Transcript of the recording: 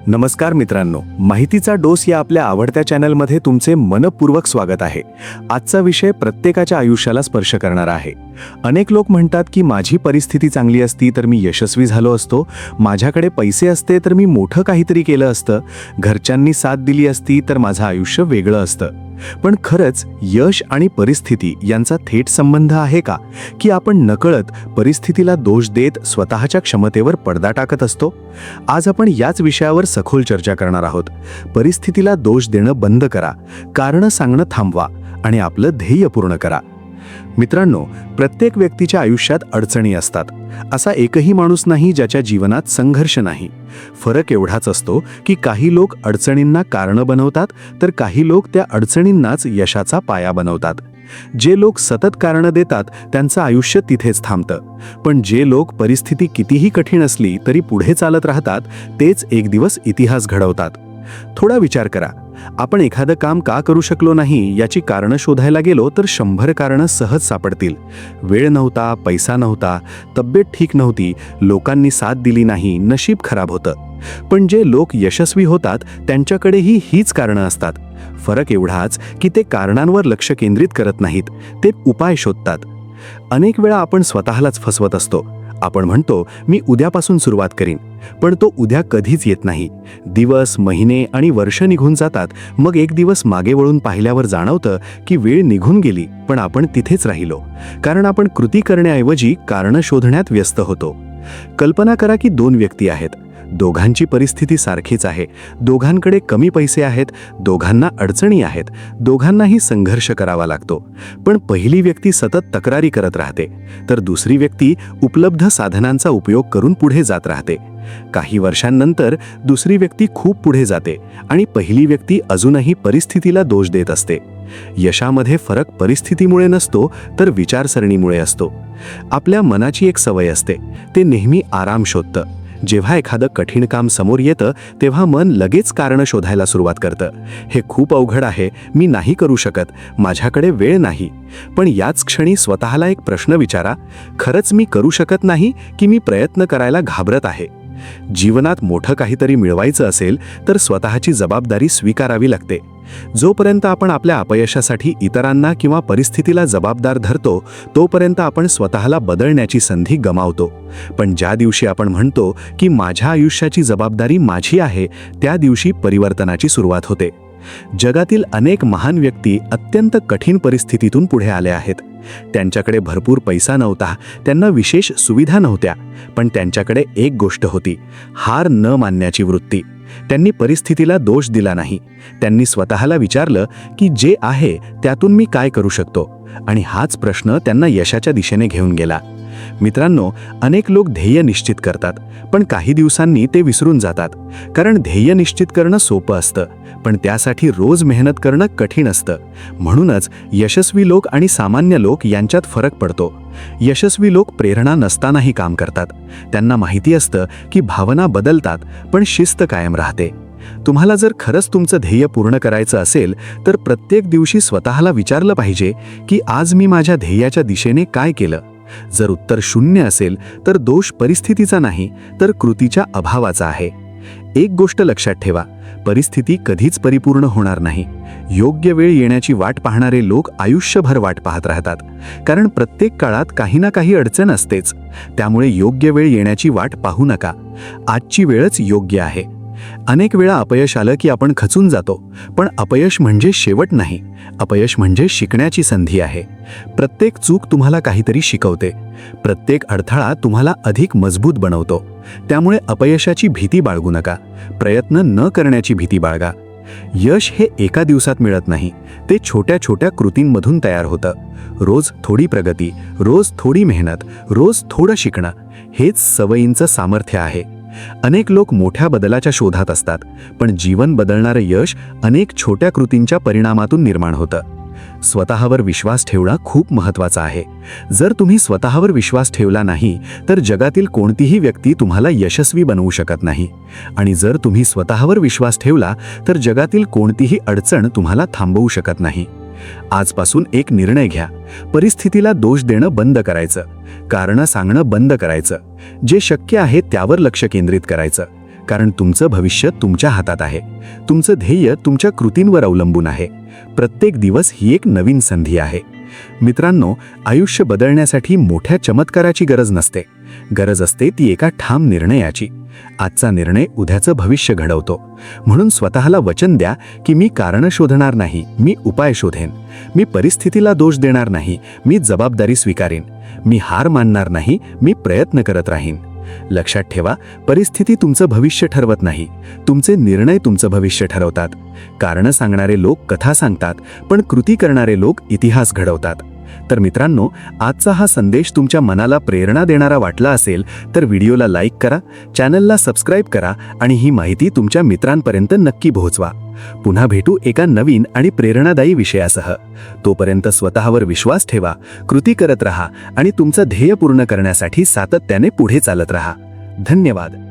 नमस्कार मित्रांनो, माहितीचा डोस या आपल्या आवडत्या चॅनलमध्ये तुमचे मनपूर्वक स्वागत आहे. आजचा विषय प्रत्येकाच्या आयुष्याला स्पर्श करणारा आहे. अनेक लोक म्हणतात की माझी परिस्थिती चांगली असती तर मी यशस्वी झालो असतो, माझ्याकडे पैसे असते तर मी मोठं काहीतरी केलं असतं, घरच्यांनी साथ दिली असती तर माझं आयुष्य वेगळं असतं. पण खरंच यश आणि परिस्थिती यांचा थेट संबंध आहे का, की आपण नकळत परिस्थितीला दोष देत स्वतःच्या क्षमतेवर पडदा टाकत असतो? आज आपण याच विषयावर सखोल चर्चा करणार आहोत. परिस्थितीला दोष देणं बंद करा, कारणं सांगणं थांबवा आणि आपलं ध्येय पूर्ण करा. मित्रांनो, प्रत्येक व्यक्तीच्या आयुष्यात अडचणी असतात. असा एकही माणूस नाही ज्याच्या जीवनात संघर्ष नाही. फरक एवढाच असतो की काही लोक अडचणींना कारणं बनवतात तर काही लोक त्या अडचणींनाच यशाचा पाया बनवतात. जे लोक सतत कारणं देतात त्यांचं आयुष्य तिथेच थांबतं. पण जे लोक परिस्थिती कितीही कठीण असली तरी पुढे चालत राहतात तेच एक दिवस इतिहास घडवतात. थोडा विचार करा, आपण एखादं काम का करू शकलो नाही याची कारणं शोधायला गेलो तर 100 कारणं सहज सापडतील. वेळ नव्हता, पैसा नव्हता, तब्येत ठीक नव्हती, लोकांनी साथ दिली नाही, नशीब खराब होतं. पण जे लोक यशस्वी होतात त्यांच्याकडेही हीच कारणं असतात. फरक एवढाच की ते कारणांवर लक्ष केंद्रित करत नाहीत, ते उपाय शोधतात. अनेक वेळा आपण स्वतःलाच फसवत असतो. आपण म्हणतो मी उद्यापासून सुरुवात करीन, पण तो उद्या कधीच येत नाही. दिवस, महिने आणि वर्ष निघून जातात. मग एक दिवस मागे वळून पाहिल्यावर जाणवतं की वेळ निघून गेली, पण आपण तिथेच राहिलो, कारण आपण कृती करण्याऐवजी कारणं शोधण्यात व्यस्त होतो. कल्पना करा की 2 व्यक्ती आहेत. दोघांची परिस्थिती सारखीच आहे. दोघांकडे कमी पैसे आहेत, दोघांना अडचणी आहेत, दोघांनाही संघर्ष करावा लागतो. पण पहिली व्यक्ती सतत तक्रारी करत राहते, तर दुसरी व्यक्ती उपलब्ध साधनांचा उपयोग करून पुढे जात राहते. काही वर्षांनंतर दुसरी व्यक्ती खूप पुढे जाते आणि पहिली व्यक्ती अजूनही परिस्थितीला दोष देत असते. यशामध्ये फरक परिस्थितीमुळे नसतो तर विचारसरणीमुळे असतो. आपल्या मनाची एक सवय असते, ते नेहमी आराम शोधतं. जेव्हा एखादं कठीण काम समोर येतं तेव्हा मन लगेच कारणं शोधायला सुरुवात करतं. हे खूप अवघड आहे, मी नाही करू शकत, माझ्याकडे वेळ नाही. पण याच क्षणी स्वतःला एक प्रश्न विचारा, खरंच मी करू शकत नाही की मी प्रयत्न करायला घाबरत आहे? जीवनात मोठं काहीतरी मिळवायचं असेल तर स्वतःची जबाबदारी स्वीकारावी लागते. जोपर्यंत आपण आपल्या अपयशासाठी इतरांना किंवा परिस्थितीला जबाबदार धरतो तोपर्यंत आपण स्वतःला बदलण्याची संधी गमावतो. पण ज्या दिवशी आपण म्हणतो की माझ्या आयुष्याची जबाबदारी माझी आहे, त्या दिवशी परिवर्तनाची सुरुवात होते. जगातील अनेक महान व्यक्ती अत्यंत कठीण परिस्थितीतून पुढे आले आहेत. त्यांच्याकडे भरपूर पैसा नव्हता, त्यांना विशेष सुविधा नव्हत्या, पण त्यांच्याकडे एक गोष्ट होती, हार न मानण्याची वृत्ती. त्यांनी परिस्थितीला दोष दिला नाही. त्यांनी स्वतःला विचारलं की जे आहे त्यातून मी काय करू शकतो, आणि हाच प्रश्न त्यांना यशाच्या दिशेने घेऊन गेला. मित्रांनो, अनेक लोक ध्येय निश्चित करतात पण काही दिवसांनी ते विसरून जातात. कारण ध्येय निश्चित करणं सोपं असतं, पण त्यासाठी रोज मेहनत करणं कठीण असतं. म्हणूनच यशस्वी लोक आणि सामान्य लोक यांच्यात फरक पडतो. यशस्वी लोक प्रेरणा नसतानाही काम करतात. त्यांना माहिती असतं की भावना बदलतात पण शिस्त कायम राहते. तुम्हाला जर खरंच तुमचं ध्येय पूर्ण करायचं असेल तर प्रत्येक दिवशी स्वतःला विचारलं पाहिजे की आज मी माझ्या ध्येयाच्या दिशेने काय केलं. जर उत्तर 0 असेल तर दोष परिस्थितीचा नाही तर कृतीच्या अभावाचा आहे. एक गोष्ट लक्षात ठेवा, परिस्थिती कधीच परिपूर्ण होणार नाही. योग्य वेळ येण्याची वाट पाहणारे लोक आयुष्यभर वाट पाहत राहतात, कारण प्रत्येक काळात काही ना काही अडचण असतेच. त्यामुळे योग्य वेळ येण्याची वाट पाहू नका. आजची वेळच योग्य आहे. अनेक वेळा अपयश आलं की आपण खचून जातो, पण अपयश म्हणजे शेवट नाही. अपयश म्हणजे शिकण्याची संधी आहे. प्रत्येक चूक तुम्हाला काहीतरी शिकवते. प्रत्येक अडथळा तुम्हाला अधिक मजबूत बनवतो. त्यामुळे अपयशाची भीती बाळगू नका. प्रयत्न न करण्याची भीती बाळगा. यश हे एका दिवसात मिळत नाही, ते छोट्या छोट्या कृतींमधून तयार होतं. रोज थोडी प्रगती, रोज थोडी मेहनत, रोज थोडं शिकणं, हेच सवयींचं सामर्थ्य आहे. अनेक लोक मोठ्या बदलाच्या शोधात असतात, पण जीवन बदलणारं यश अनेक छोट्या कृतींच्या परिणामातून निर्माण होतं. स्वतःवर विश्वास ठेवणं खूप महत्त्वाचं आहे. जर तुम्ही स्वतःवर विश्वास ठेवला नाही तर जगातील कोणतीही व्यक्ती तुम्हाला यशस्वी बनवू शकत नाही. आणि जर तुम्ही स्वतःवर विश्वास ठेवला तर जगातील कोणतीही अडचण तुम्हाला थांबवू शकत नाही. आजपासून एक निर्णय घ्या, परिस्थितीला दोष देणं बंद करायचं, कारणं सांगणं बंद करायचं, जे शक्य आहे त्यावर लक्ष केंद्रित करायचं. कारण तुमचं भविष्य तुमच्या हातात आहे. तुमचं ध्येय तुमच्या कृतींवर अवलंबून आहे. प्रत्येक दिवस ही एक नवीन संधी आहे. मित्रांनो, आयुष्य बदलण्यासाठी मोठ्या चमत्काराची गरज नसते. गरज असते ती एका ठाम निर्णयाची. आजचा निर्णय उद्याचं भविष्य घडवतो. म्हणून स्वतःला वचन द्या की मी कारणं शोधणार नाही, मी उपाय शोधेन. मी परिस्थितीला दोष देणार नाही, मी जबाबदारी स्वीकारेन. मी हार मानणार नाही, मी प्रयत्न करत राहीन. लक्षात ठेवा, परिस्थिती तुमचं भविष्य ठरवत नाही, तुमचे निर्णय तुमचं भविष्य ठरवतात. कारणं सांगणारे लोक कथा सांगतात, पण कृती करणारे लोक इतिहास घडवतात. तर मित्रांनो, आजचा हा संदेश तुमच्या मनाला प्रेरणा देणारा वाटला असेल तर व्हिडिओला लाईक करा, चॅनलला सबस्क्राईब करा आणि ही माहिती तुमच्या मित्रांपर्यंत नक्की पोहोचवा. पुन्हा भेटू एका नवीन आणि प्रेरणादायी विषयासह. तोपर्यंत स्वतःवर विश्वास ठेवा, कृती करत रहा आणि तुमचं ध्येय पूर्ण करण्यासाठी सातत्याने पुढे चालत रहा. धन्यवाद.